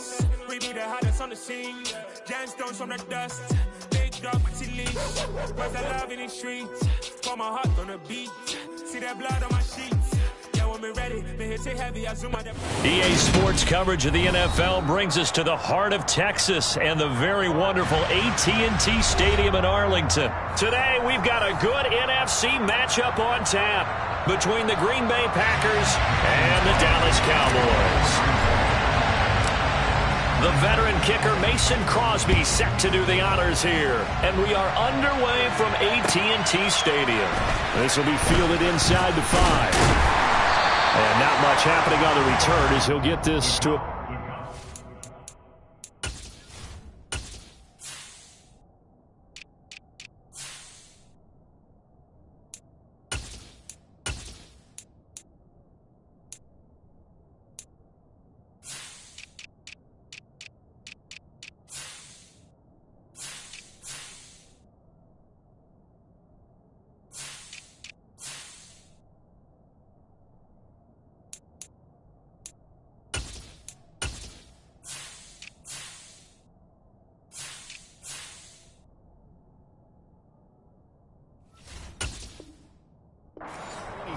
us. We be the hottest on the scene. Gemstones from the dust. Big dog, pretty leash. Where's the love in the streets? Pour my heart on the beat. See that blood on my sheets. Yeah, when we ready, they hit it heavy. I zoom out the... EA Sports coverage of the NFL brings us to the heart of Texas and the very wonderful AT&T Stadium in Arlington. Today, we've got a good NFC matchup on tap between the Green Bay Packers and the Dallas Cowboys. The veteran kicker Mason Crosby set to do the honors here. And we are underway from AT&T Stadium. This will be fielded inside the 5. And not much happening on the return as he'll get this to a...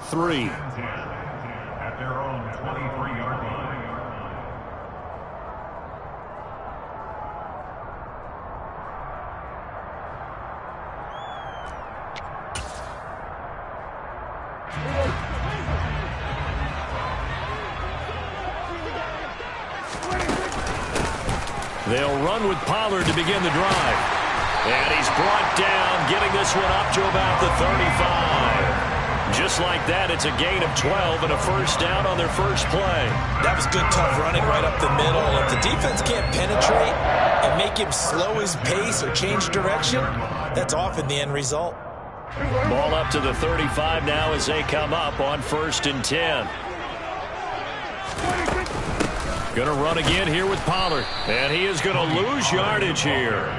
Three. At their own 23-yard line. They'll run with Pollard to begin the drive. And he's brought down, getting this one up to about the 35. Just like that, it's a gain of 12 and a first down on their first play. That was good, tough running right up the middle. If the defense can't penetrate and make him slow his pace or change direction, that's often the end result. Ball up to the 35 now as they come up on 1st and 10. Going to run again here with Pollard. And he is going to lose yardage here.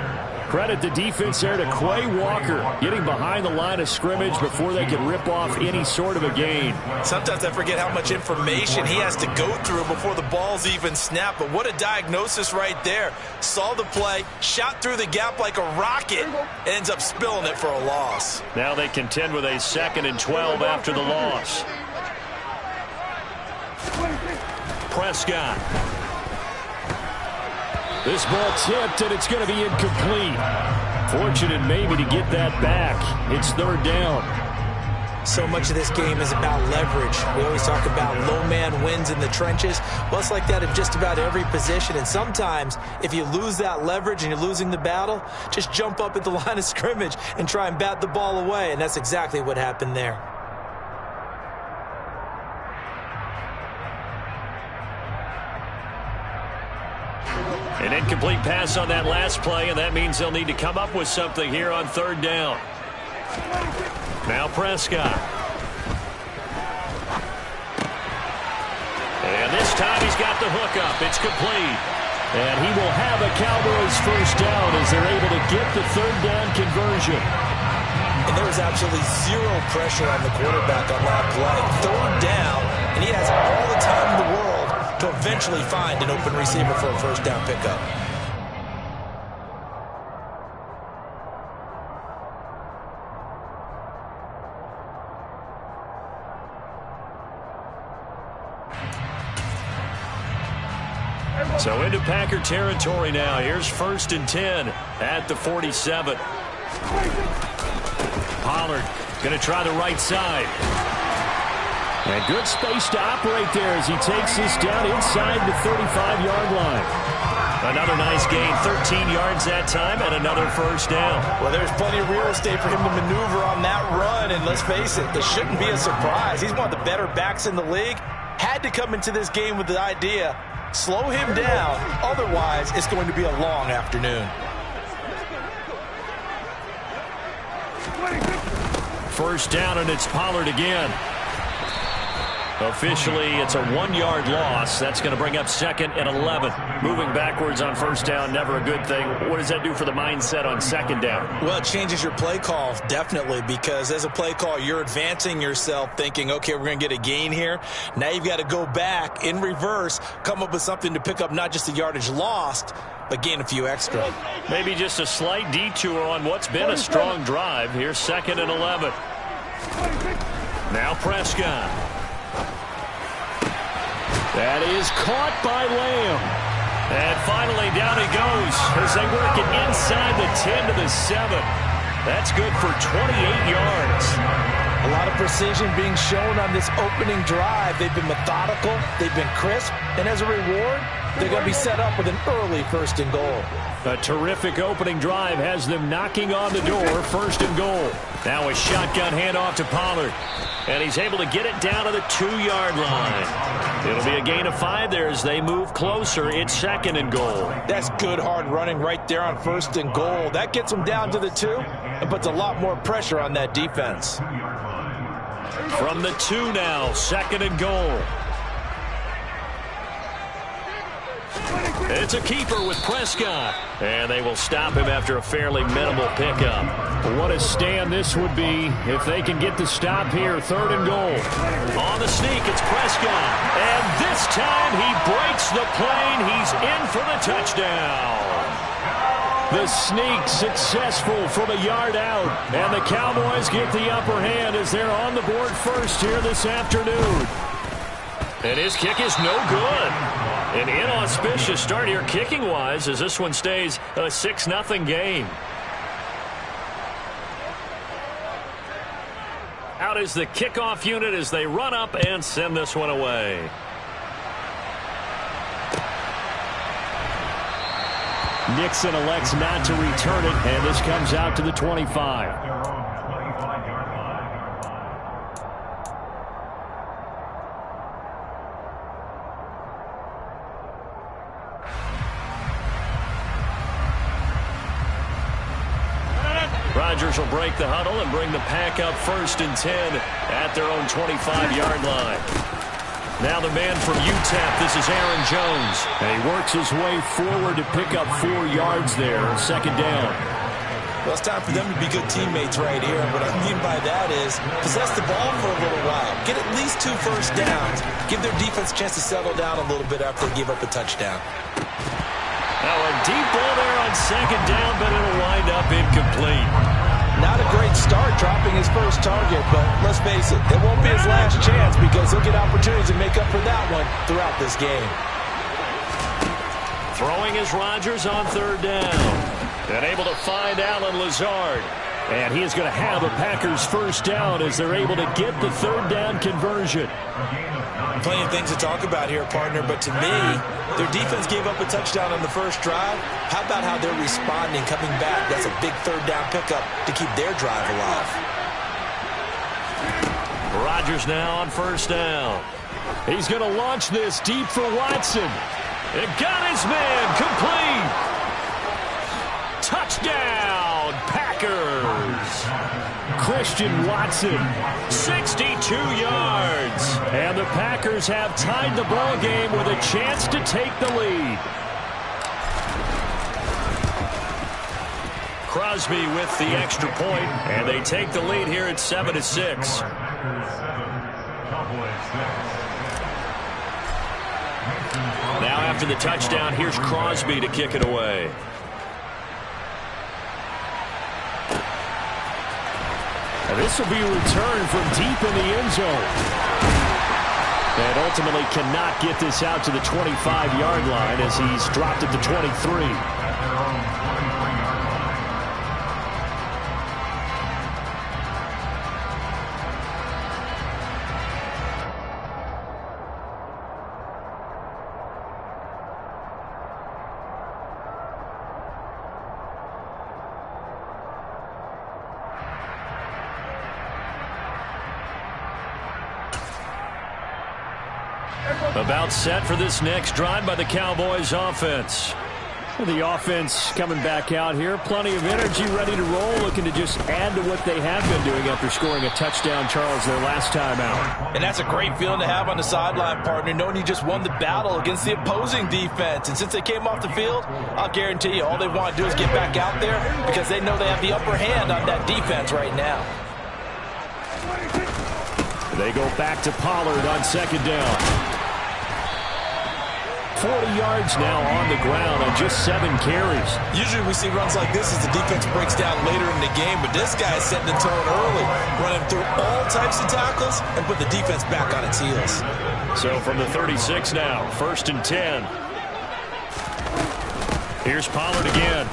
Credit the defense there to Quay Walker, getting behind the line of scrimmage before they can rip off any sort of a gain. Sometimes I forget how much information he has to go through before the ball's even snapped. But what a diagnosis right there. Saw the play, shot through the gap like a rocket, ends up spilling it for a loss. Now they contend with a 2nd and 12 after the loss. Prescott. This ball tipped, and it's going to be incomplete. Fortunate maybe to get that back. It's 3rd down. So much of this game is about leverage. We always talk about low man wins in the trenches. Well, it's like that in just about every position. And sometimes, if you lose that leverage and you're losing the battle, just jump up at the line of scrimmage and try and bat the ball away. And that's exactly what happened there. An incomplete pass on that last play, and that means they'll need to come up with something here on 3rd down. Now Prescott. And this time he's got the hook up. It's complete. And he will have a Cowboys first down as they're able to get the 3rd down conversion. And there was absolutely zero pressure on the quarterback on that play. 3rd down, and he has all the time in the world to eventually find an open receiver for a first down pickup. So into Packer territory now. Here's 1st and 10 at the 47. Pollard going to try the right side. And good space to operate there as he takes this down inside the 35-yard line. Another nice gain, 13 yards that time, and another first down. Well, there's plenty of real estate for him to maneuver on that run, and let's face it, it shouldn't be a surprise. He's one of the better backs in the league. Had to come into this game with the idea, slow him down, otherwise it's going to be a long afternoon. First down, and it's Pollard again. Officially, it's a 1-yard loss. That's going to bring up 2nd and 11. Moving backwards on first down, never a good thing. What does that do for the mindset on 2nd down? Well, it changes your play call, definitely, because as a play call, you're advancing yourself thinking, okay, we're going to get a gain here. Now you've got to go back in reverse, come up with something to pick up not just the yardage lost, but gain a few extra. Maybe just a slight detour on what's been a strong drive. Here's 2nd and 11. Now Prescott. That is caught by Lamb. And finally down he goes as they work it inside the 10 to the 7. That's good for 28 yards. A lot of precision being shown on this opening drive. They've been methodical, they've been crisp, and as a reward, they're going to be set up with an early 1st and goal. A terrific opening drive has them knocking on the door, 1st and goal. Now a shotgun handoff to Pollard. And he's able to get it down to the 2-yard line. It'll be a gain of 5 there as they move closer. It's 2nd and goal. That's good hard running right there on 1st and goal. That gets them down to the 2 and puts a lot more pressure on that defense. From the 2 now, 2nd and goal. It's a keeper with Prescott. And they will stop him after a fairly minimal pickup. What a stand this would be if they can get the stop here. 3rd and goal. On the sneak, it's Prescott. And this time he breaks the plane. He's in for the touchdown. The sneak successful from a yard out. And the Cowboys get the upper hand as they're on the board first here this afternoon. And his kick is no good. An inauspicious start here kicking-wise as this one stays a 6-0 game. Out is the kickoff unit as they run up and send this one away. Nixon elects not to return it, and this comes out to the 25. Rodgers will break the huddle and bring the pack up 1st and 10 at their own 25-yard line. Now the man from UTEP, this is Aaron Jones. And he works his way forward to pick up 4 yards there, 2nd down. Well, it's time for them to be good teammates right here. What I mean by that is possess the ball for a little while. Get at least 2 first downs. Give their defense a chance to settle down a little bit after they give up a touchdown. Now a deep ball there on 2nd down, but it'll wind up incomplete. Not a great start dropping his first target, but let's face it, it won't be his last chance because he'll get opportunities to make up for that one throughout this game. Throwing is Rodgers on 3rd down. And able to find Allen Lazard. And he is going to have a Packers 1st down as they're able to get the 3rd down conversion. Plenty of things to talk about here, partner, but to me, their defense gave up a touchdown on the first drive. How about how they're responding, coming back? That's a big 3rd down pickup to keep their drive alive. Rodgers now on 1st down. He's going to launch this deep for Watson. It got his man complete. Touchdown, Packers. Christian Watson, 62 yards. And the Packers have tied the ball game with a chance to take the lead. Crosby with the extra point, and they take the lead here at 7-6. Now after the touchdown, here's Crosby to kick it away. And this will be a return from deep in the end zone. And ultimately cannot get this out to the 25-yard line as he's dropped at the 23. About set for this next drive by the Cowboys offense. The offense coming back out here. Plenty of energy, ready to roll, looking to just add to what they have been doing after scoring a touchdown, Charles, their last time out. And that's a great feeling to have on the sideline, partner, knowing you just won the battle against the opposing defense. And since they came off the field, I'll guarantee you all they want to do is get back out there because they know they have the upper hand on that defense right now. They go back to Pollard on second down. 40 yards now on the ground on just 7 carries. Usually we see runs like this as the defense breaks down later in the game, but this guy is setting the tone early, running through all types of tackles and put the defense back on its heels. So from the 36 now, 1st and 10. Here's Pollard again.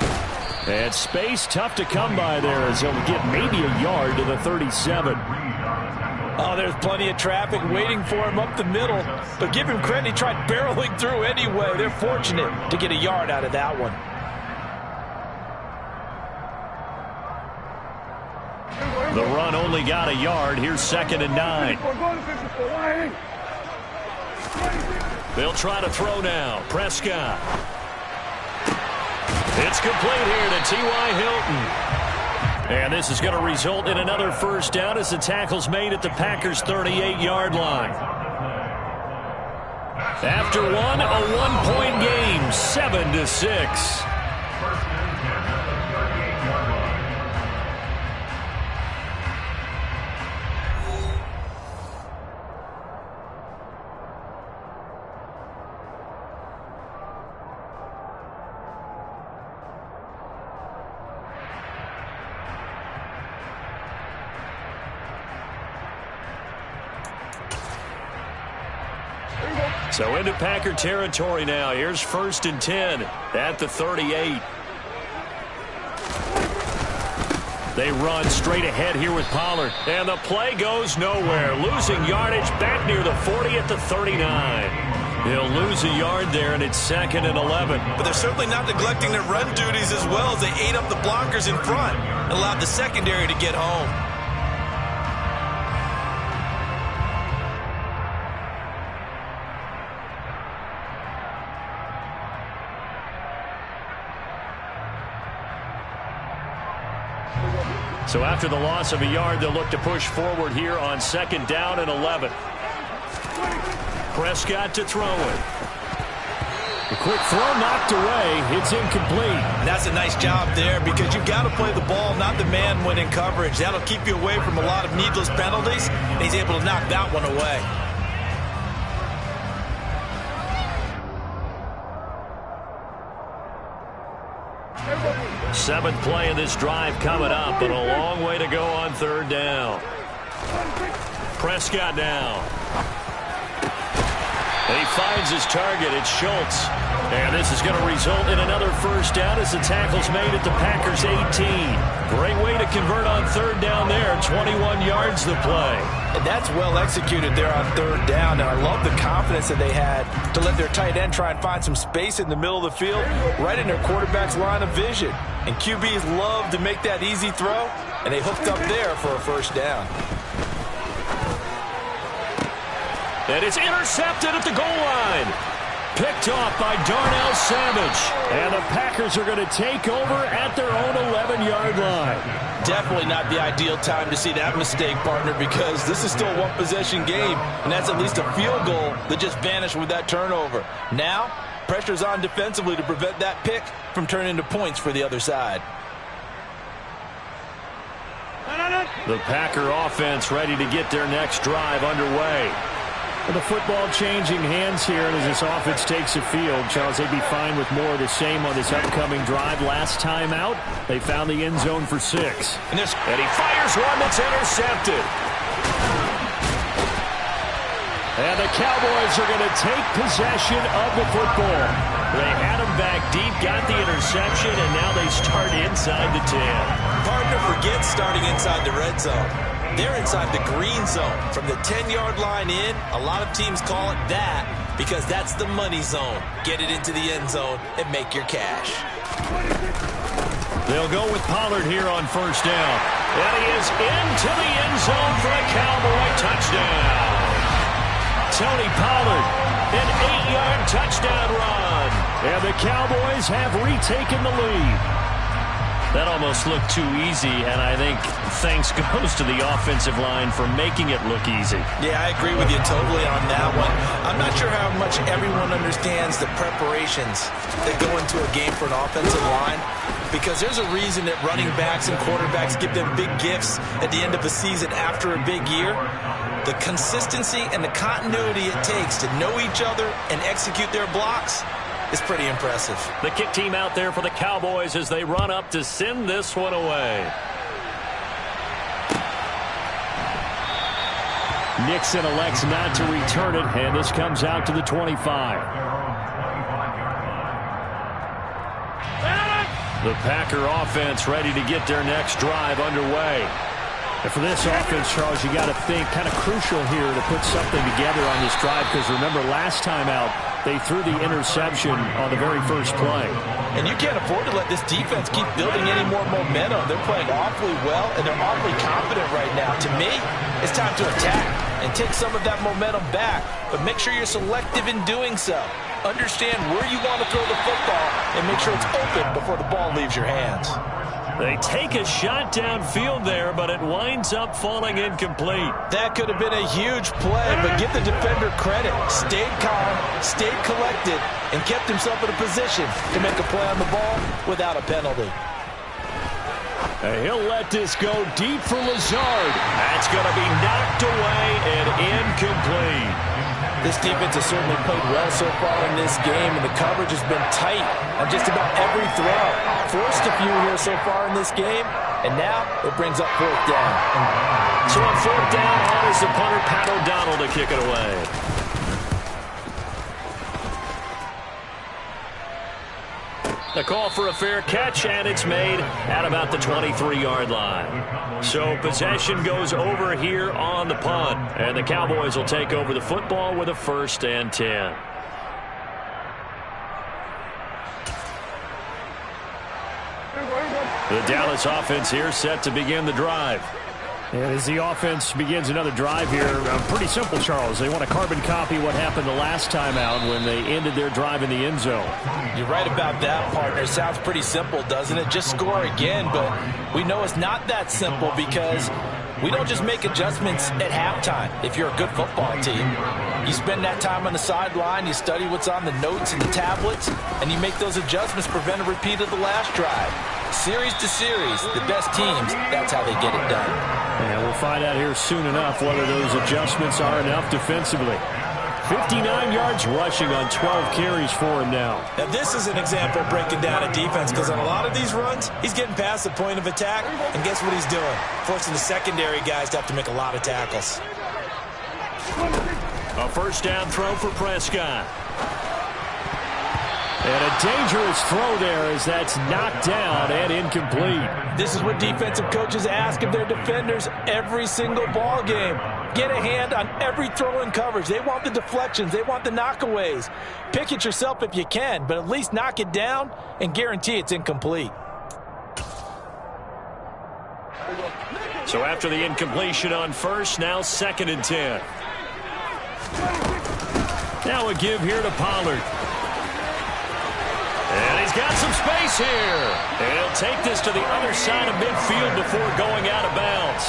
And space tough to come by there as he'll get maybe a yard to the 37. Oh, there's plenty of traffic waiting for him up the middle. But give him credit, he tried barreling through anyway. They're fortunate to get a yard out of that one. The run only got a yard. Here's 2nd and 9. They'll try to throw now. Prescott. It's complete here to T.Y. Hilton. And this is going to result in another first down as the tackle's made at the Packers' 38-yard line. After one, a 1-point game, 7-6. So into Packer territory now. Here's 1st and 10 at the 38. They run straight ahead here with Pollard. And the play goes nowhere. Losing yardage back near the 40 at the 39. He'll lose a yard there, and it's 2nd and 11. But they're certainly not neglecting their run duties as well as they ate up the blockers in front and allowed the secondary to get home. So after the loss of a yard, they'll look to push forward here on 2nd down and 11. Prescott to throw it. A quick throw knocked away. It's incomplete. And that's a nice job there because you've got to play the ball, not the man when in coverage. That'll keep you away from a lot of needless penalties, and he's able to knock that one away. Seventh play of this drive coming up, but a long way to go on 3rd down. Prescott now. And he finds his target. It's Schultz. And this is going to result in another first down as the tackle's made at the Packers' 18. Great way to convert on 3rd down there. 21 yards the play. And that's well executed there on 3rd down. And I love the confidence that they had to let their tight end try and find some space in the middle of the field, right in their quarterback's line of vision. And QBs love to make that easy throw, and they hooked up there for a first down. And it's intercepted at the goal line. Picked off by Darnell Savage. And the Packers are going to take over at their own 11-yard line. Definitely not the ideal time to see that mistake, partner, because this is still a one-possession game, and that's at least a field goal that just vanished with that turnover. Now, pressure's on defensively to prevent that pick from turning into points for the other side. The Packer offense ready to get their next drive underway. The football changing hands here, and as this offense takes the field, Charles, they'd be fine with more of the same on this upcoming drive. Last time out, they found the end zone for 6. And he fires one that's intercepted. And the Cowboys are going to take possession of the football. They had him back deep, got the interception, and now they start inside the 10. Partner, forget starting inside the red zone. They're inside the green zone. From the 10-yard line in, a lot of teams call it that because that's the money zone. Get it into the end zone and make your cash. They'll go with Pollard here on 1st down. And he is into the end zone for a Cowboy touchdown. Tony Pollard, an 8-yard touchdown run. And the Cowboys have retaken the lead. That almost looked too easy, and I think thanks goes to the offensive line for making it look easy. Yeah, I agree with you totally on that one. I'm not sure how much everyone understands the preparations that go into a game for an offensive line, because there's a reason that running backs and quarterbacks give them big gifts at the end of the season after a big year. The consistency and the continuity it takes to know each other and execute their blocks is pretty impressive. The kick team out there for the Cowboys as they run up to send this one away. Nixon elects not to return it, and this comes out to the 25. The Packer offense ready to get their next drive underway. And for this offense, Charles, you got to think kind of crucial here to put something together on this drive, because remember last time out, they threw the interception on the very first play. And you can't afford to let this defense keep building any more momentum. They're playing awfully well, and they're awfully confident right now. To me, it's time to attack and take some of that momentum back. But make sure you're selective in doing so. Understand where you want to throw the football and make sure it's open before the ball leaves your hands. They take a shot downfield there, but it winds up falling incomplete. That could have been a huge play, but give the defender credit. Stayed calm, stayed collected, and kept himself in a position to make a play on the ball without a penalty. He'll let this go deep for Lazard. That's going to be knocked away and incomplete. This defense has certainly played well so far in this game, and the coverage has been tight on just about every throw. Forced a few here so far in this game, and now it brings up fourth down. So on fourth down, on is the punter, Pat O'Donnell, to kick it away. The call for a fair catch, and it's made at about the 23-yard line. So possession goes over here on the punt, and the Cowboys will take over the football with a 1st and 10. The Dallas offense here set to begin the drive. And as the offense begins another drive here, pretty simple, Charles. They want to carbon copy what happened the last time out when they ended their drive in the end zone. You're right about that, partner. Sounds pretty simple, doesn't it? Just score again, but we know it's not that simple because we don't just make adjustments at halftime if you're a good football team. You spend that time on the sideline, you study what's on the notes and the tablets, and you make those adjustments, prevent a repeat of the last drive. Series to series, the best teams, that's how they get it done. And we'll find out here soon enough whether those adjustments are enough defensively. 59 yards rushing on 12 carries for him now. Now this is an example of breaking down a defense, because on a lot of these runs, he's getting past the point of attack, and guess what he's doing? Forcing the secondary guys to have to make a lot of tackles. A 1st down throw for Prescott. And a dangerous throw there as that's knocked down and incomplete. This is what defensive coaches ask of their defenders every single ball game. Get a hand on every throw in coverage. They want the deflections. They want the knockaways. Pick it yourself if you can, but at least knock it down and guarantee it's incomplete. So after the incompletion on 1st, now 2nd and 10. Now a give here to Pollard. And he's got some space here. And he'll take this to the other side of midfield before going out of bounds.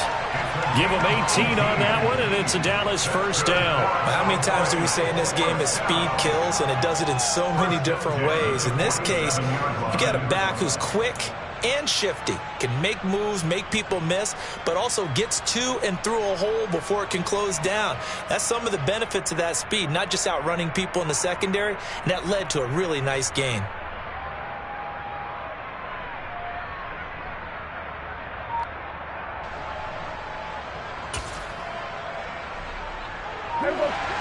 Give him 18 on that one, and it's a Dallas 1st down. How many times do we say in this game that speed kills, and it does it in so many different ways? In this case, you got a back who's quick and shifty, can make moves, make people miss, but also gets to and through a hole before it can close down. That's some of the benefits of that speed, not just outrunning people in the secondary, and that led to a really nice gain.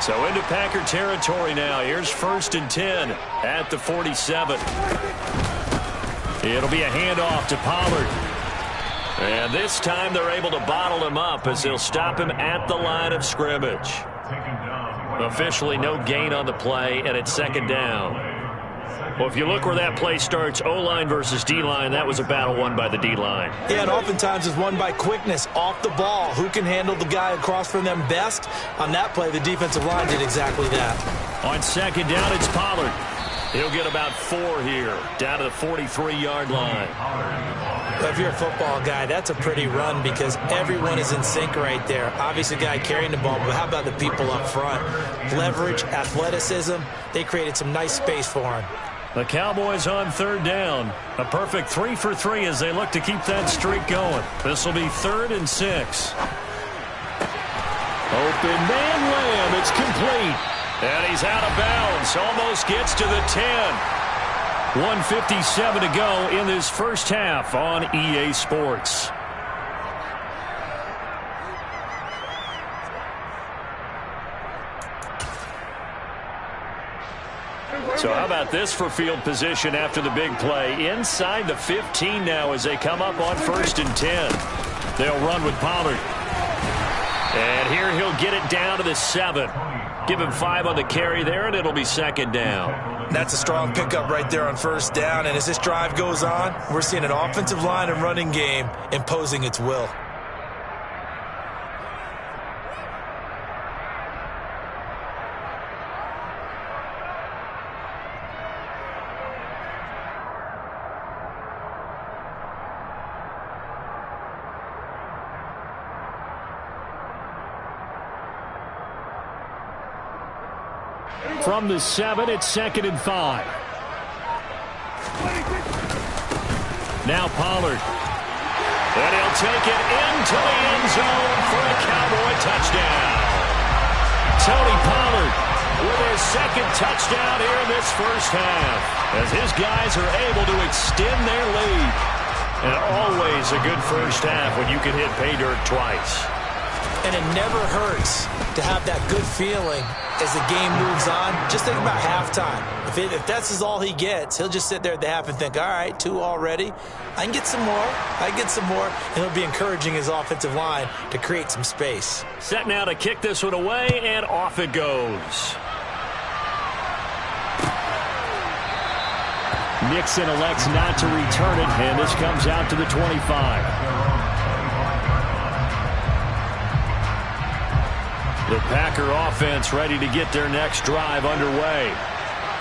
So into Packer territory now. Here's 1st and 10 at the 47. It'll be a handoff to Pollard. And this time they're able to bottle him up as they'll stop him at the line of scrimmage. Officially no gain on the play, and it's 2nd down. Well, if you look where that play starts, O-line versus D-line, that was a battle won by the D-line. Yeah, and oftentimes it's won by quickness, off the ball. Who can handle the guy across from them best? On that play, the defensive line did exactly that. On 2nd down, it's Pollard. He'll get about 4 here, down to the 43-yard line. Well, if you're a football guy, that's a pretty run because everyone is in sync right there. Obviously, the guy carrying the ball, but how about the people up front? Leverage, athleticism, they created some nice space for him. The Cowboys on 3rd down. A perfect 3 for 3 as they look to keep that streak going. This will be 3rd and 6. Open man Lamb. It's complete. And he's out of bounds. Almost gets to the 10. 1:57 to go in this first half on EA Sports. So how about this for field position after the big play? Inside the 15 now as they come up on 1st and 10. They'll run with Pollard. And here he'll get it down to the 7. Give him 5 on the carry there, and it'll be 2nd down. That's a strong pickup right there on 1st down. And as this drive goes on, we're seeing an offensive line and running game imposing its will. From the 7, it's 2nd and 5. Now Pollard. And he'll take it into the end zone for a Cowboy touchdown. Tony Pollard with his 2nd touchdown here in this first half as his guys are able to extend their lead. And always a good first half when you can hit pay dirt twice. And it never hurts to have that good feeling as the game moves on. Just think about halftime. If that's all he gets, he'll just sit there at the half and think, all right, 2 already. I can get some more. I can get some more. And he'll be encouraging his offensive line to create some space. Set now to kick this one away, and off it goes. Nixon elects not to return it, and this comes out to the 25. The Packer offense ready to get their next drive underway.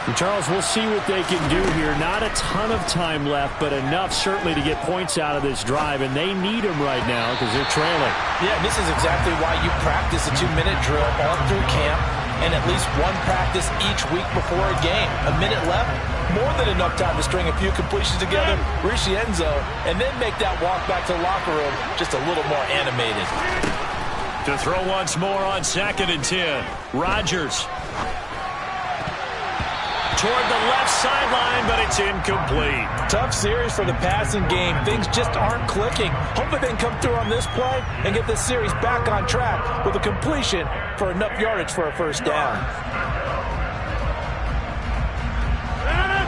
And Charles, we'll see what they can do here. Not a ton of time left, but enough certainly to get points out of this drive, and they need them right now because they're trailing. Yeah, this is exactly why you practice a 2-minute drill all through camp and at least one practice each week before a game. A minute left, more than enough time to string a few completions together, reach the end zone, and then make that walk back to the locker room just a little more animated. To throw once more on 2nd and 10. Rodgers. Toward the left sideline, but it's incomplete. Tough series for the passing game. Things just aren't clicking. Hoping they can come through on this play and get this series back on track with a completion for enough yardage for a 1st down.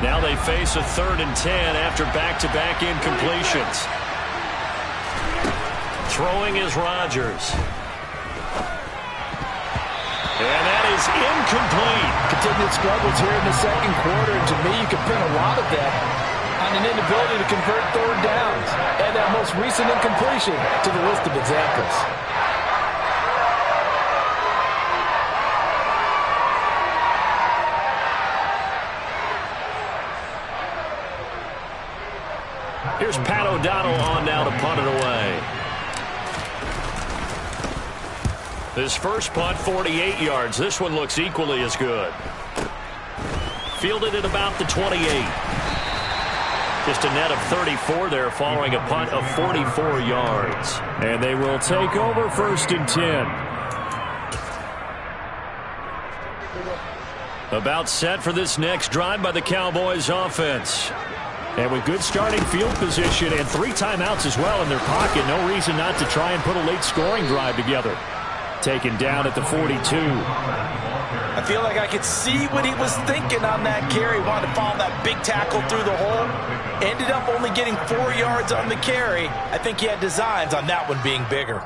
Now they face a 3rd and 10 after back-to-back incompletions. Throwing is Rodgers. And that is incomplete. Continued struggles here in the 2nd quarter, and to me, you can pin a lot of that on an inability to convert 3rd downs. Add that most recent incompletion to the list of examples. Here's Pat O'Donnell on now to punt it away. This first punt, 48 yards. This one looks equally as good. Fielded at about the 28. Just a net of 34 there following a punt of 44 yards. And they will take over 1st and 10. About set for this next drive by the Cowboys offense. And with good starting field position and 3 timeouts as well in their pocket, no reason not to try and put a late scoring drive together. Taken down at the 42. I feel like I could see what he was thinking on that carry. Wanted to follow that big tackle through the hole. Ended up only getting 4 yards on the carry. I think he had designs on that one being bigger.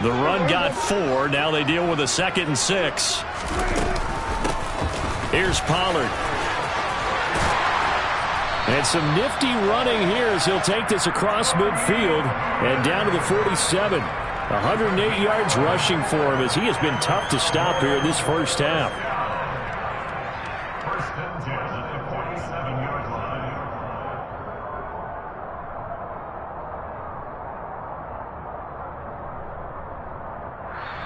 The run got 4. Now they deal with a 2nd and 6. Here's Pollard. And some nifty running here as he'll take this across midfield and down to the 47. 108 yards rushing for him as he has been tough to stop here this first half. First and 10 at the 47-yard line.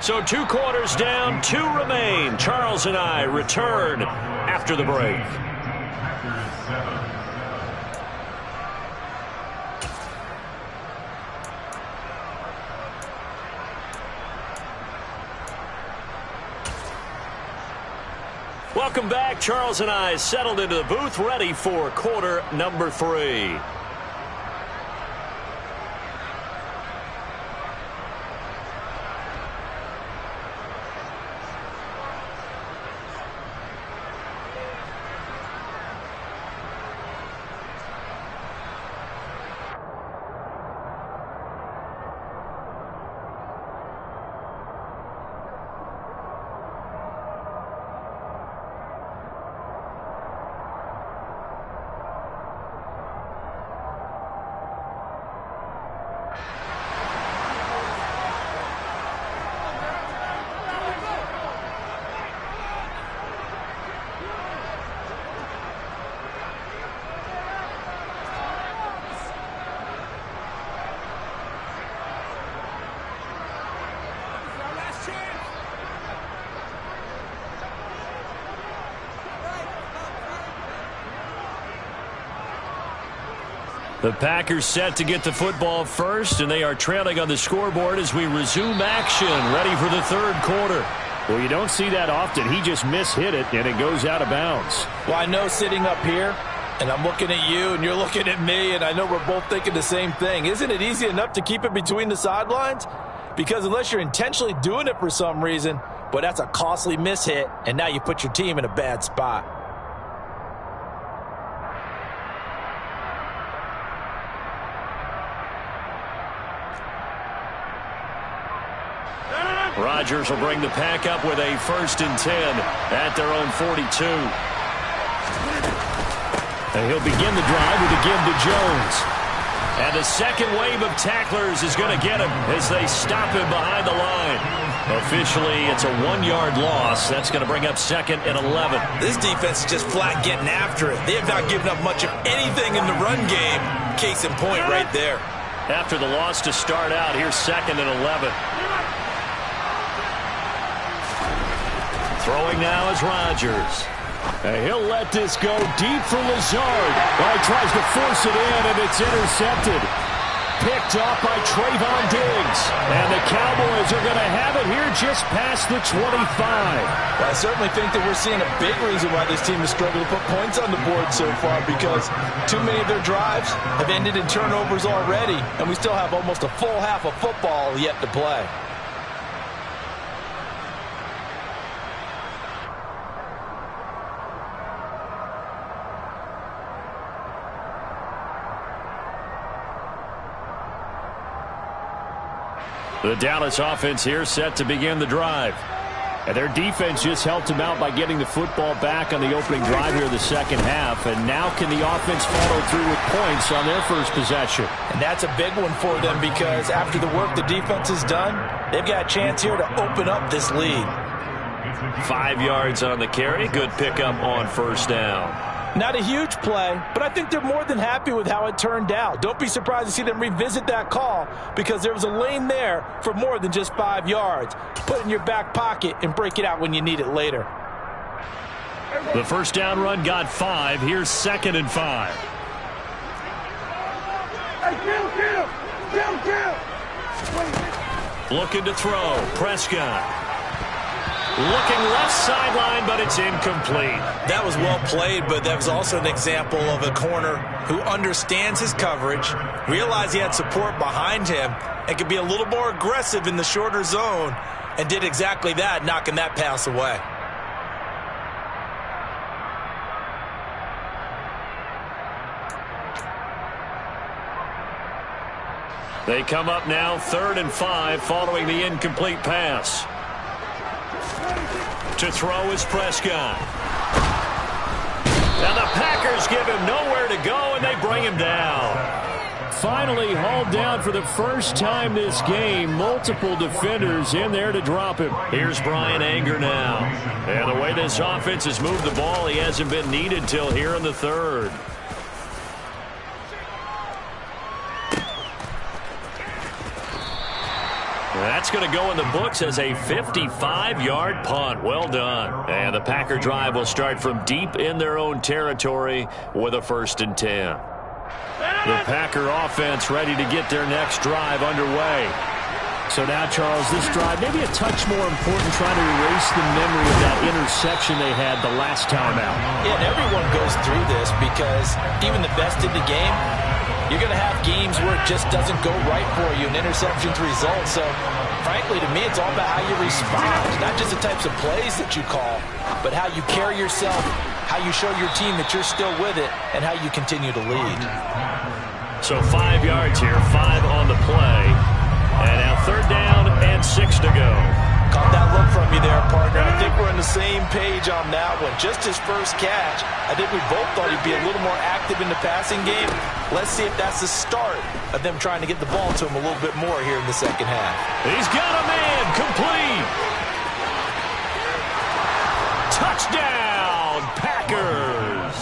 So 2 quarters down, 2 remain. Charles and I return after the break. Packers 7. Welcome back. Charles and I settled into the booth, ready for quarter number 3. The Packers set to get the football first, and they are trailing on the scoreboard as we resume action, ready for the third quarter. Well, you don't see that often. He just mishit it, and it goes out of bounds. Well, I know sitting up here, and I'm looking at you, and you're looking at me, and I know we're both thinking the same thing. Isn't it easy enough to keep it between the sidelines? Because unless you're intentionally doing it for some reason, but that's a costly mishit, and now you put your team in a bad spot. Rodgers will bring the pack up with a 1st and 10 at their own 42. And he'll begin the drive with a give to Jones. And the second wave of tacklers is going to get him as they stop him behind the line. Officially, it's a 1-yard loss. That's going to bring up 2nd and 11. This defense is just flat getting after it. They have not given up much of anything in the run game. Case in point right there. After the loss to start out, here's 2nd and 11. Throwing now is Rodgers. And he'll let this go deep for Lazard. Well, he tries to force it in, and it's intercepted. Picked off by Trayvon Diggs. And the Cowboys are going to have it here just past the 25. Well, I certainly think that we're seeing a big reason why this team has struggled to put points on the board so far, because too many of their drives have ended in turnovers already, and we still have almost a full half of football yet to play. The Dallas offense here set to begin the drive. And their defense just helped them out by getting the football back on the opening drive here in the second half. And now can the offense follow through with points on their first possession? And that's a big one for them, because after the work the defense has done, they've got a chance here to open up this lead. 5 yards on the carry. Good pickup on 1st down. Not a huge play, but I think they're more than happy with how it turned out. Don't be surprised to see them revisit that call, because there was a lane there for more than just 5 yards. Put it in your back pocket and break it out when you need it later. The 1st down run got 5. Here's 2nd and 5. Looking to throw. Prescott. Looking left sideline, but it's incomplete. That was well played, but that was also an example of a corner who understands his coverage, realized he had support behind him, and could be a little more aggressive in the shorter zone, and did exactly that, knocking that pass away. They come up now 3rd and 5 following the incomplete pass. To throw is Prescott. And the Packers give him nowhere to go, and they bring him down. finally hauled down for the first time this game. Multiple defenders in there to drop him. Here's Bryan Anger now. And the way this offense has moved the ball, he hasn't been needed till here in the third. That's going to go in the books as a 55-yard punt. Well done. And the Packer drive will start from deep in their own territory with a 1st and 10. The Packer offense ready to get their next drive underway. So now, Charles, this drive maybe a touch more important, trying to erase the memory of that interception they had the last time out. Yeah, and everyone goes through this because even the best in the game, you're going to have games where it just doesn't go right for you, and interceptions result. So, frankly, to me, it's all about how you respond. Not just the types of plays that you call, but how you carry yourself, how you show your team that you're still with it, and how you continue to lead. So 5 yards here, 5 on the play. And now 3rd down and 6 to go. Caught that look from you there, partner. I think we're on the same page on that one. Just his first catch, I think we both thought he'd be a little more active in the passing game. Let's see if that's the start of them trying to get the ball to him a little bit more here in the second half. He's got a man, complete. Touchdown, Packers.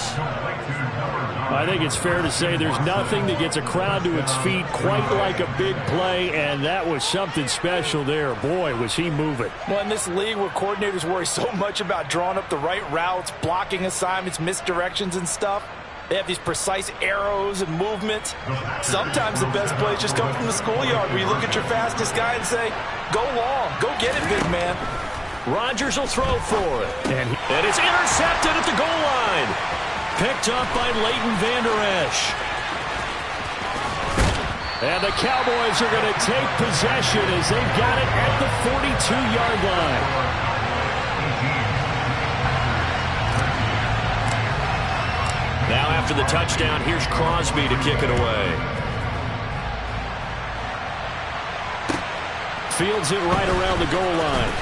I think it's fair to say there's nothing that gets a crowd to its feet quite like a big play, and that was something special there. Boy, was he moving. Well, in this league where coordinators worry so much about drawing up the right routes, blocking assignments, misdirections and stuff, they have these precise arrows and movements. Sometimes the best plays just come from the schoolyard where you look at your fastest guy and say, go long, go get it, big man. Rodgers will throw for it. And it's intercepted at the goal line. Picked up by Leighton Vander Esch. And the Cowboys are going to take possession as they've got it at the 42-yard line. Now after the touchdown, here's Crosby to kick it away. Fields it right around the goal line.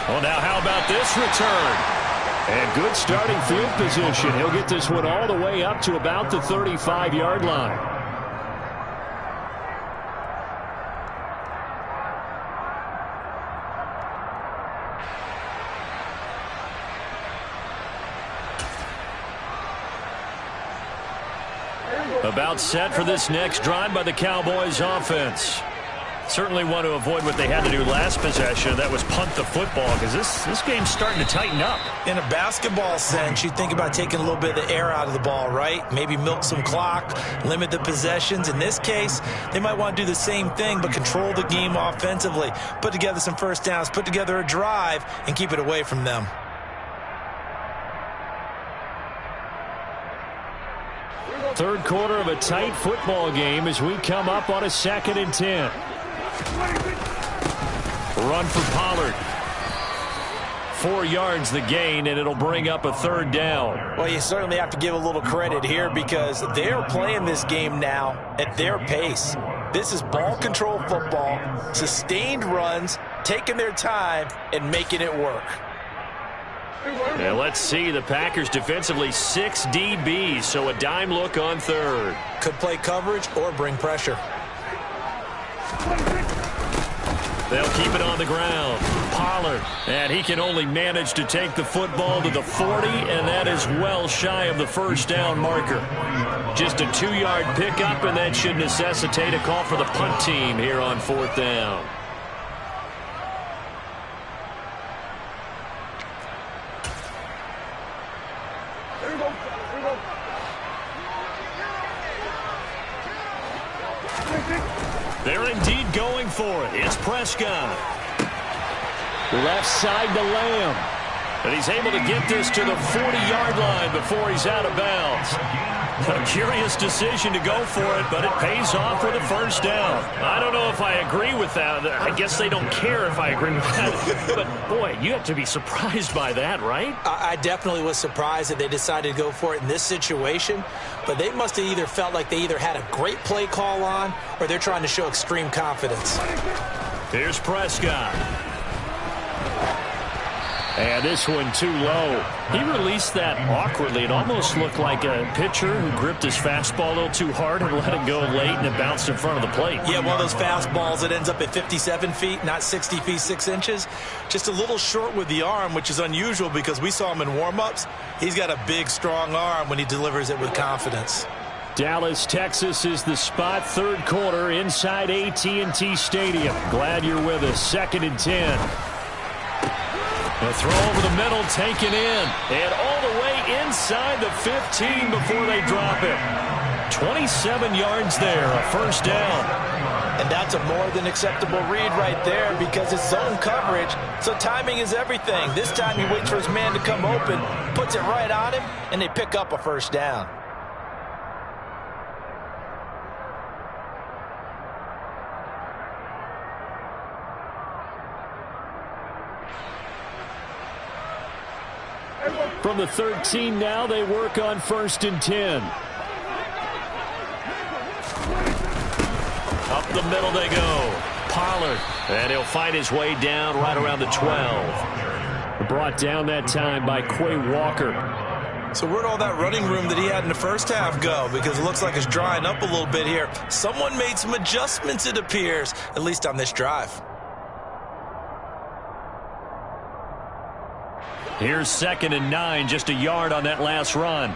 Well, now how about this return? And good starting field position. He'll get this one all the way up to about the 35-yard line. About set for this next drive by the Cowboys offense. Certainly want to avoid what they had to do last possession. That was punt the football, because this game's starting to tighten up. In a basketball sense, you think about taking a little bit of the air out of the ball, right? Maybe milk some clock, limit the possessions. In this case, they might want to do the same thing, but control the game offensively. Put together some first downs, put together a drive, and keep it away from them. Third quarter of a tight football game as we come up on a 2nd and 10. Run for Pollard. 4 yards the gain, and it'll bring up a 3rd down. Well, you certainly have to give a little credit here because they're playing this game now at their pace. This is ball control football, sustained runs, taking their time, and making it work. And let's see, the Packers defensively 6 DBs, so a dime look on 3rd. Could play coverage or bring pressure. They'll keep it on the ground. Pollard, and he can only manage to take the football to the 40, and that is well shy of the first down marker. Just a 2-yard pickup, and that should necessitate a call for the punt team here on 4th down. They're indeed going for it. It's Prescott. Left side to Lamb. And he's able to get this to the 40-yard line before he's out of bounds. A curious decision to go for it, but it pays off with a first down. I don't know if I agree with that. I guess they don't care if I agree with that. But, boy, you have to be surprised by that, right? I definitely was surprised that they decided to go for it in this situation. But they must have either felt like they either had a great play call on or they're trying to show extreme confidence. Here's Prescott. And this one too low. He released that awkwardly. It almost looked like a pitcher who gripped his fastball a little too hard and let it go late, and it bounced in front of the plate. Yeah, one of those fastballs that ends up at 57 feet, not 60 feet, 6 inches. Just a little short with the arm, which is unusual because we saw him in warm-ups. He's got a big, strong arm when he delivers it with confidence. Dallas, Texas is the spot. Third quarter inside AT&T Stadium. Glad you're with us. 2nd and 10. A throw over the middle, taken in, and all the way inside the 15 before they drop it. 27 yards there, a first down. And that's a more than acceptable read right there because it's zone coverage, so timing is everything. This time he waits for his man to come open, puts it right on him, and they pick up a first down. From the 13 now, they work on 1st and 10. Up the middle they go. Pollard. And he'll find his way down right around the 12. Brought down that time by Quay Walker. So where'd all that running room that he had in the first half go? Because it looks like it's drying up a little bit here. Someone made some adjustments, it appears, at least on this drive. Here's 2nd and 9, just a yard on that last run.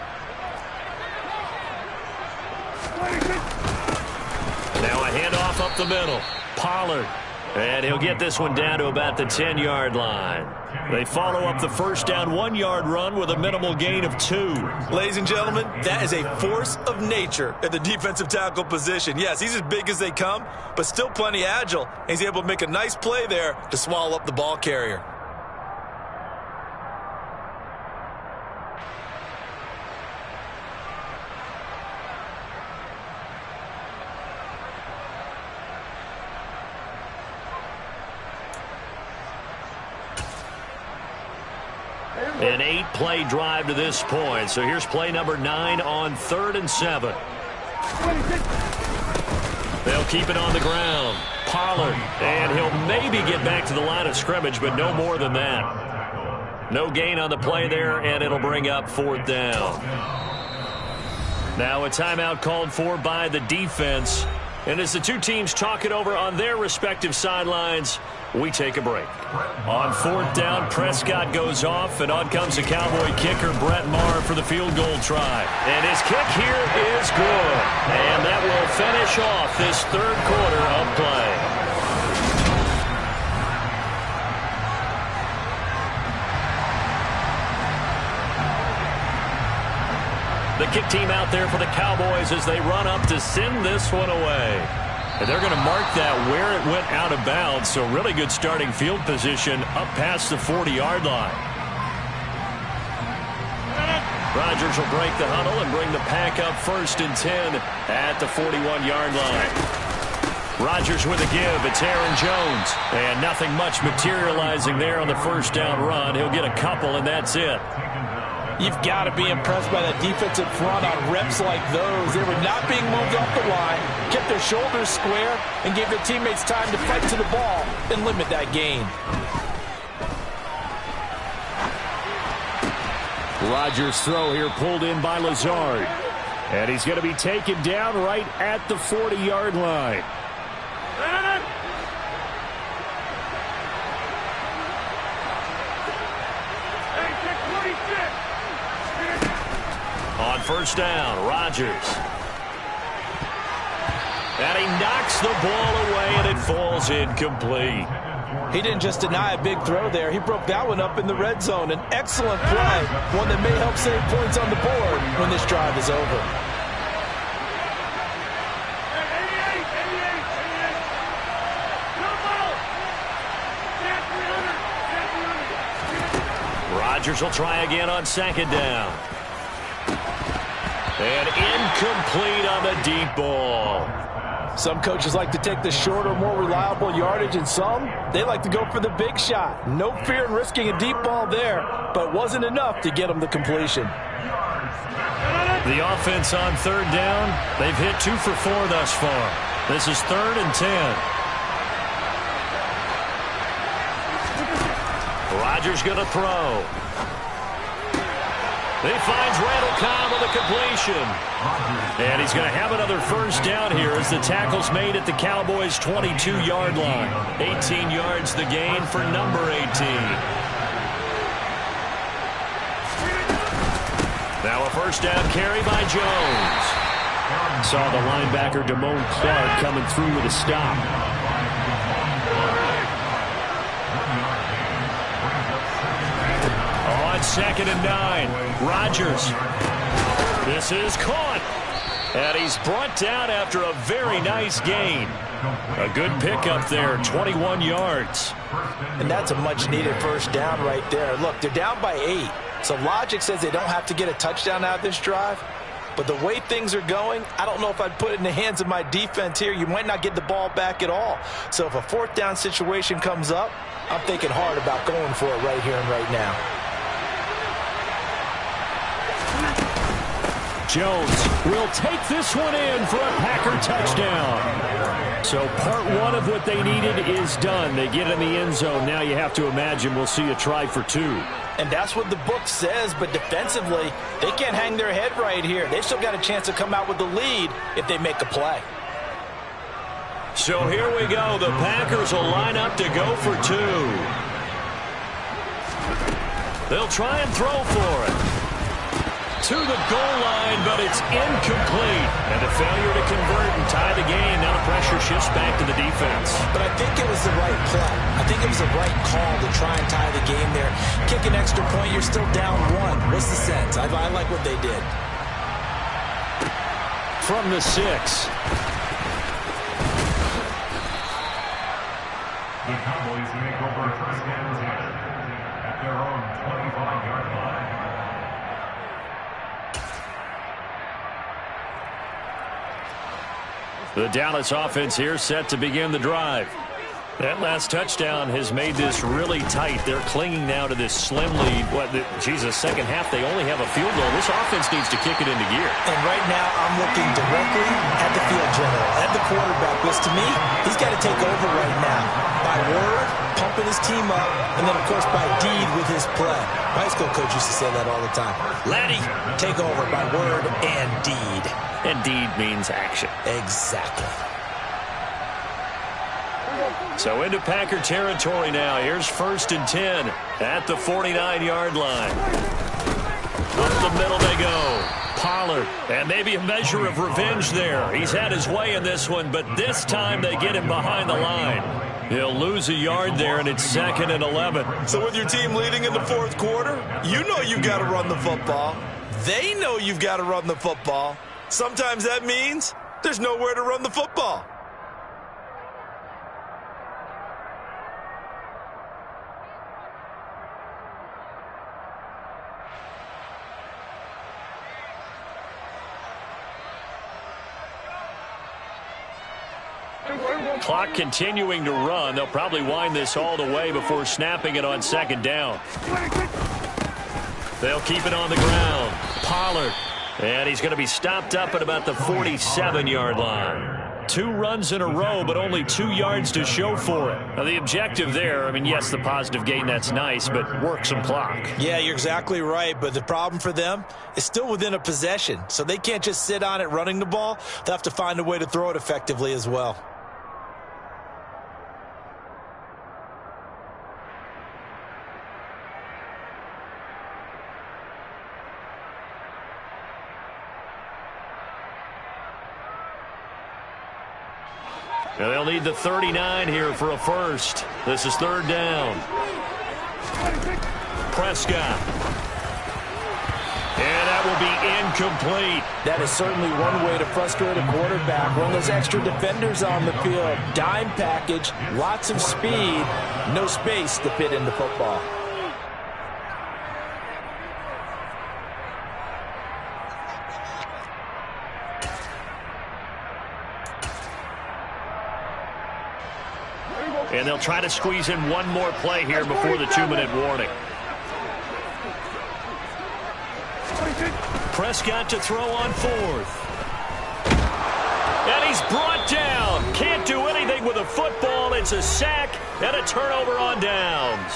Now a handoff up the middle. Pollard. And he'll get this one down to about the 10-yard line. They follow up the first down 1-yard run with a minimal gain of 2. Ladies and gentlemen, that is a force of nature at the defensive tackle position. Yes, he's as big as they come, but still plenty agile. And he's able to make a nice play there to swallow up the ball carrier. An 8-play drive to this point. So here's play number 9 on 3rd and 7. They'll keep it on the ground. Pollard. And he'll maybe get back to the line of scrimmage, but no more than that. No gain on the play there, and it'll bring up 4th down. Now a timeout called for by the defense. And as the two teams talk it over on their respective sidelines, we take a break. On 4th down, Prescott goes off, and on comes the Cowboy kicker, Brett Maher, for the field goal try. And his kick here is good. And that will finish off this 3rd quarter of play. The kick team out there for the Cowboys as they run up to send this one away. And they're going to mark that where it went out of bounds, so really good starting field position up past the 40-yard line. Rodgers will break the huddle and bring the pack up 1st and 10 at the 41-yard line. Rodgers with a give. It's Aaron Jones. And nothing much materializing there on the first down run. He'll get a couple, and that's it. You've got to be impressed by that defensive front on reps like those. They were not being moved off the line, kept their shoulders square, and gave their teammates time to fight to the ball and limit that gain. Rodgers' throw here pulled in by Lazard. And he's going to be taken down right at the 40-yard line. On first down, Rodgers. And he knocks the ball away, and it falls incomplete. He didn't just deny a big throw there. He broke that one up in the red zone. An excellent play, one that may help save points on the board when this drive is over. Rodgers will try again on 2nd down. And incomplete on the deep ball. Some coaches like to take the shorter, more reliable yardage, and some, they like to go for the big shot. No fear in risking a deep ball there, but it wasn't enough to get them the completion. The offense on 3rd down, they've hit 2 for 4 thus far. This is 3rd and 10. Rodgers going to throw. He finds Randall Cobb with a completion. And he's going to have another first down here as the tackle's made at the Cowboys' 22-yard line. 18 yards the gain for number 18. Now a first down carry by Jones. Saw the linebacker Damone Clark coming through with a stop. On 2nd and 9, Rodgers. This is caught. And he's brought down after a very nice gain. A good pickup there, 21 yards. And that's a much-needed first down right there. Look, they're down by 8. So logic says they don't have to get a touchdown out of this drive. But the way things are going, I don't know if I'd put it in the hands of my defense here. You might not get the ball back at all. So if a 4th down situation comes up, I'm thinking hard about going for it right here and right now. Jones will take this one in for a Packer touchdown. So part 1 of what they needed is done. They get in the end zone. Now you have to imagine we'll see a try for 2. And that's what the book says, but defensively, they can't hang their head right here. They've still got a chance to come out with the lead if they make a play. So here we go. The Packers will line up to go for 2. They'll try and throw for it. To the goal line, but it's incomplete. And a failure to convert and tie the game. Now the pressure shifts back to the defense. But I think it was the right play. I think it was the right call to try and tie the game there. Kick an extra point, you're still down 1. What's the sense? I like what they did. From the 6. The Cowboys make over first and 10 at their own 25-yard line. The Dallas offense here set to begin the drive. That last touchdown has made this really tight. They're clinging now to this slim lead. Second half, they only have a field goal. This offense needs to kick it into gear. And right now, I'm looking directly at the field general, at the quarterback, because to me, he's got to take over right now. By word, pumping his team up, and then, of course, by deed with his play. My high school coach used to say that all the time. Laddie, take over by word and deed. And deed means action. Exactly. So into Packer territory now. Here's 1st and 10 at the 49-yard line. Up the middle they go. Pollard. And maybe a measure of revenge there. He's had his way in this one, but this time they get him behind the line. He'll lose a yard there, and it's 2nd and 11. So with your team leading in the 4th quarter, you know you've got to run the football. They know you've got to run the football. Sometimes that means there's nowhere to run the football. Clock continuing to run. They'll probably wind this all the way before snapping it on 2nd down. They'll keep it on the ground. Pollard. And he's going to be stopped up at about the 47-yard line. 2 runs in a row, but only 2 yards to show for it. Now, the objective there, yes, the positive gain, that's nice, but work some clock. Yeah, you're exactly right, but the problem for them is still within a possession, so they can't just sit on it running the ball. They'll have to find a way to throw it effectively as well. Now they'll need the 39 here for a first. This is 3rd down. Prescott. And that will be incomplete. That is certainly one way to frustrate a quarterback. Run those extra defenders on the field. Dime package, lots of speed, no space to fit into football. And they'll try to squeeze in one more play here before the 2-minute warning. Prescott to throw on 4th. And he's brought down. Can't do anything with a football. It's a sack and a turnover on downs.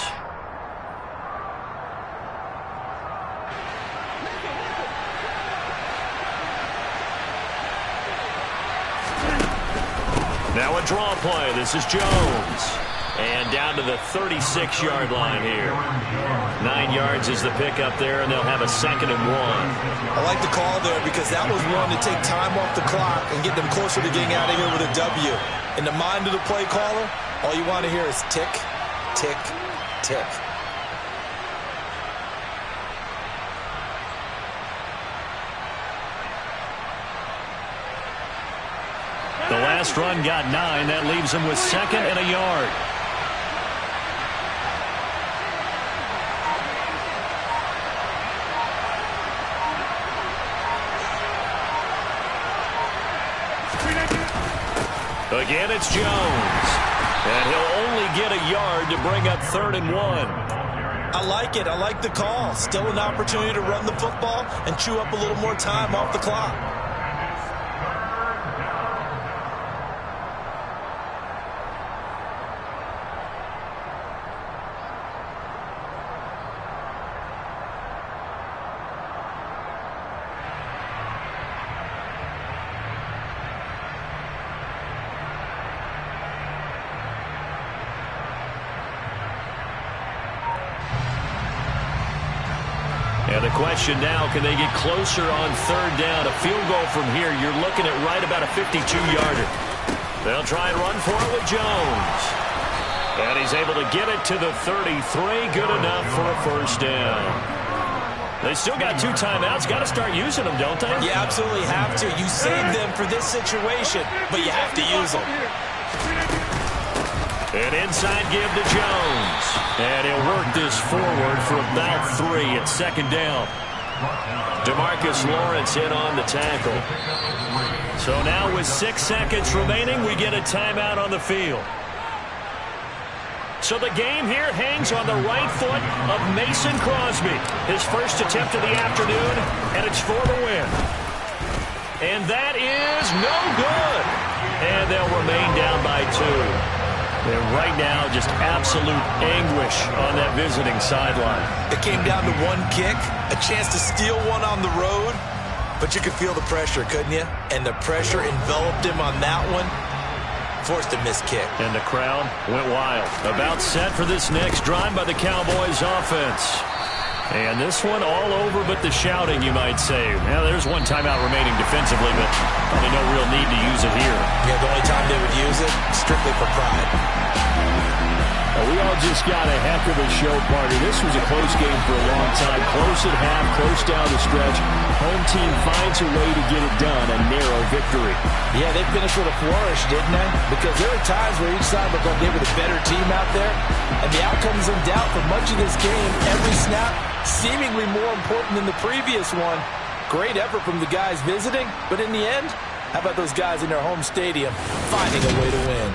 Now a draw play. This is Jones. And down to the 36-yard line here. 9 yards is the pickup there, and they'll have a 2nd and 1. I like the call there because that was one to take time off the clock and get them closer to getting out of here with a W. In the mind of the play caller, all you want to hear is tick, tick, tick. The last run got 9. That leaves him with 2nd and a yard. Again, it's Jones. And he'll only get a yard to bring up 3rd and 1. I like it. I like the call. Still an opportunity to run the football and chew up a little more time off the clock. And the question now, can they get closer on 3rd down? A field goal from here, you're looking at right about a 52-yarder. They'll try and run for it with Jones. And he's able to get it to the 33. Good enough for a 1st down. They still got 2 timeouts. Got to start using them, don't they? You absolutely have to. You save them for this situation, but you have to use them. An inside give to Jones. And he'll work this forward for about 3 at 2nd down. DeMarcus Lawrence in on the tackle. So now with 6 seconds remaining, we get a timeout on the field. So the game here hangs on the right foot of Mason Crosby. His first attempt of the afternoon, and it's for the win. And that is no good. And they'll remain down by 2. And right now, just absolute anguish on that visiting sideline. It came down to 1 kick, a chance to steal one on the road, but you could feel the pressure, couldn't you? And the pressure enveloped him on that one. Forced a missed kick. And the crowd went wild. About set for this next drive by the Cowboys offense. And this one all over but the shouting, you might say. Now, there's 1 timeout remaining defensively, but probably no real need to use it here. Yeah, the only time they would use it, strictly for pride. We all just got a heck of a show, partner. This was a close game for a long time. Close at half, close down the stretch. Home team finds a way to get it done, a narrow victory. Yeah, they finished with a flourish, didn't they? Because there were times where each side looked like they were the better team out there. And the outcome's in doubt for much of this game. Every snap seemingly more important than the previous one. Great effort from the guys visiting, but in the end, how about those guys in their home stadium finding a way to win?